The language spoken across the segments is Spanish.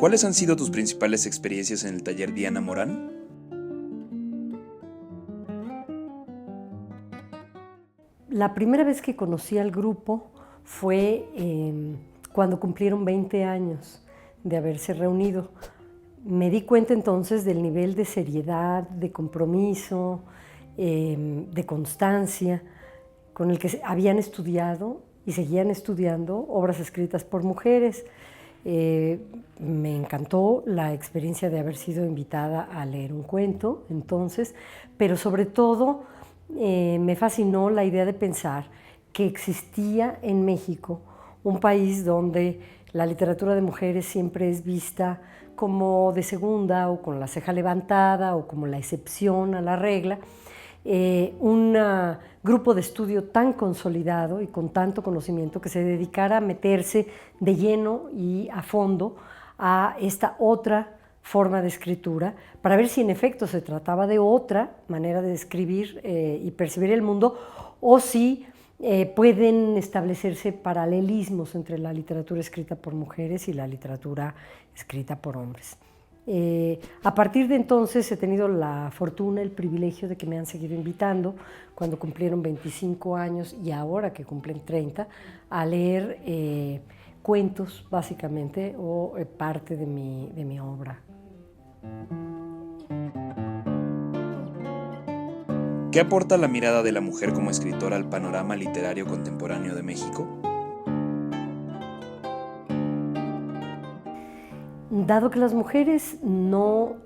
¿Cuáles han sido tus principales experiencias en el taller Diana Morán? La primera vez que conocí al grupo fue cuando cumplieron 20 años de haberse reunido. Me di cuenta entonces del nivel de seriedad, de compromiso, de constancia con el que habían estudiado y seguían estudiando obras escritas por mujeres. Me encantó la experiencia de haber sido invitada a leer un cuento entonces, pero sobre todo me fascinó la idea de pensar que existía en México un país donde la literatura de mujeres siempre es vista como de segunda o con la ceja levantada o como la excepción a la regla. Un grupo de estudio tan consolidado y con tanto conocimiento que se dedicara a meterse de lleno y a fondo a esta otra forma de escritura para ver si en efecto se trataba de otra manera de escribir y percibir el mundo o si pueden establecerse paralelismos entre la literatura escrita por mujeres y la literatura escrita por hombres. A partir de entonces he tenido la fortuna, el privilegio de que me han seguido invitando cuando cumplieron 25 años y ahora que cumplen 30 a leer cuentos básicamente o parte de mi obra. ¿Qué aporta la mirada de la mujer como escritora al panorama literario contemporáneo de México? Dado que las mujeres no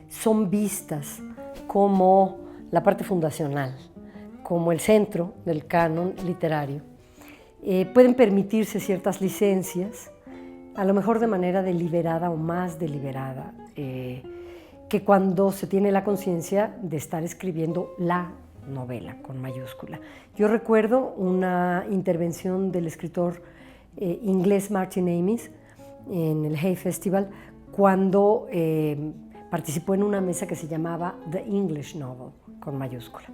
son vistas como la parte fundacional, como el centro del canon literario, pueden permitirse ciertas licencias, a lo mejor de manera deliberada o más deliberada, que cuando se tiene la conciencia de estar escribiendo la novela con mayúscula. Yo recuerdo una intervención del escritor inglés Martin Amis en el Hay Festival cuando participó en una mesa que se llamaba The English Novel con mayúscula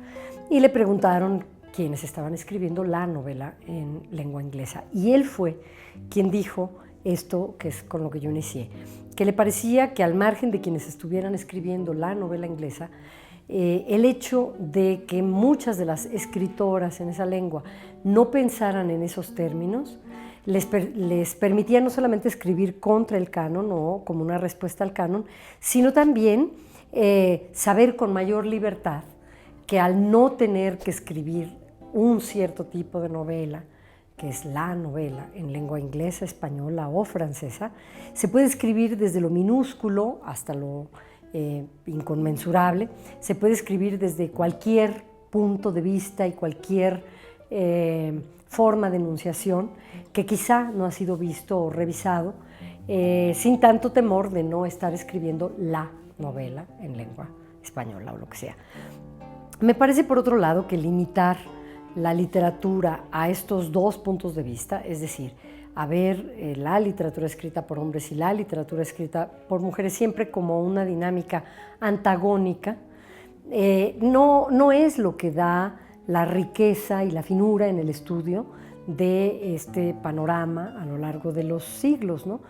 y le preguntaron quiénes estaban escribiendo la novela en lengua inglesa y él fue quien dijo esto que es con lo que yo inicié, que le parecía que al margen de quienes estuvieran escribiendo la novela inglesa, el hecho de que muchas de las escritoras en esa lengua no pensaran en esos términos les permitía no solamente escribir contra el canon o como una respuesta al canon, sino también saber con mayor libertad que al no tener que escribir un cierto tipo de novela, que es la novela en lengua inglesa, española o francesa, se puede escribir desde lo minúsculo hasta lo inconmensurable, se puede escribir desde cualquier punto de vista y cualquier forma de enunciación que quizá no ha sido visto o revisado, sin tanto temor de no estar escribiendo la novela en lengua española o lo que sea. Me parece, por otro lado, que limitar la literatura a estos dos puntos de vista, es decir, a ver la literatura escrita por hombres y la literatura escrita por mujeres siempre como una dinámica antagónica, no es lo que da la riqueza y la finura en el estudio de este panorama a lo largo de los siglos, ¿no?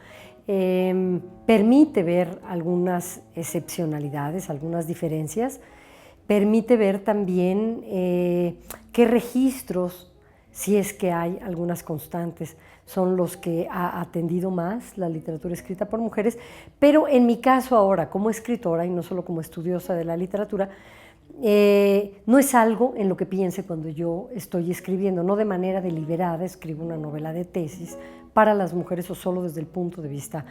Permite ver algunas excepcionalidades, algunas diferencias, permite ver también qué registros, si es que hay algunas constantes, son los que ha atendido más la literatura escrita por mujeres, pero en mi caso ahora como escritora y no solo como estudiosa de la literatura, no es algo en lo que piense cuando yo estoy escribiendo, no de manera deliberada escribo una novela de tesis para las mujeres o solo desde el punto de vista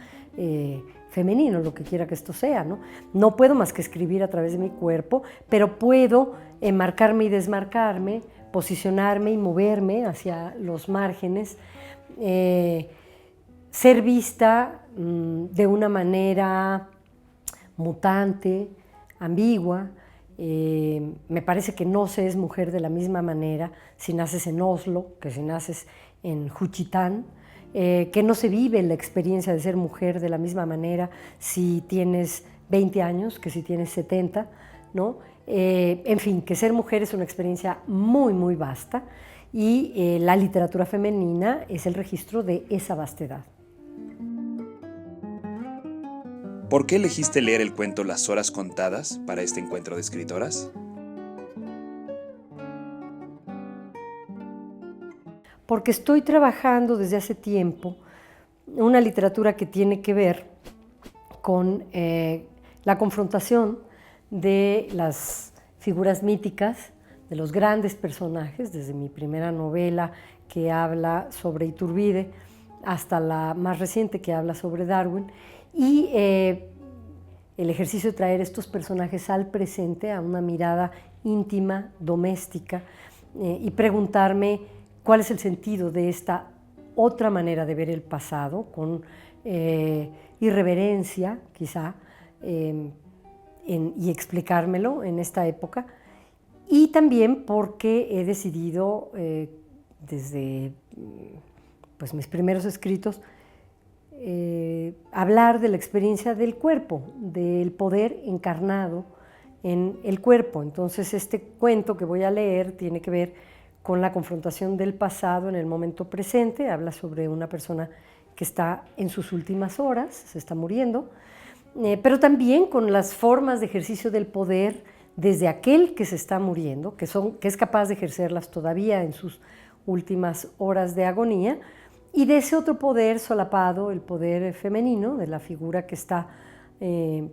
femenino, lo que quiera que esto sea, ¿no? No puedo más que escribir a través de mi cuerpo, pero puedo marcarme y desmarcarme, posicionarme y moverme hacia los márgenes, ser vista de una manera mutante, ambigua. Me parece que no se es mujer de la misma manera si naces en Oslo que si naces en Juchitán, que no se vive la experiencia de ser mujer de la misma manera si tienes 20 años que si tienes 70, ¿no? En fin, que ser mujer es una experiencia muy, muy vasta y la literatura femenina es el registro de esa vastedad. ¿Por qué elegiste leer el cuento Las horas contadas para este encuentro de escritoras? Porque estoy trabajando desde hace tiempo una literatura que tiene que ver con la confrontación de las figuras míticas, de los grandes personajes, desde mi primera novela que habla sobre Iturbide hasta la más reciente que habla sobre Darwin, y el ejercicio de traer estos personajes al presente, a una mirada íntima, doméstica, y preguntarme cuál es el sentido de esta otra manera de ver el pasado, con irreverencia quizá, y explicármelo en esta época. Y también porque he decidido desde pues, mis primeros escritos hablar de la experiencia del cuerpo, del poder encarnado en el cuerpo. Entonces este cuento que voy a leer tiene que ver con la confrontación del pasado en el momento presente, habla sobre una persona que está en sus últimas horas, se está muriendo, pero también con las formas de ejercicio del poder desde aquel que se está muriendo, que es capaz de ejercerlas todavía en sus últimas horas de agonía, y de ese otro poder solapado, el poder femenino, de la figura que está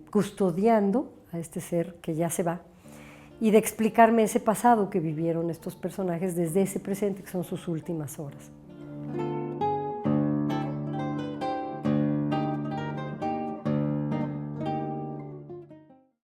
custodiando a este ser que ya se va, y de explicarme ese pasado que vivieron estos personajes desde ese presente, que son sus últimas horas.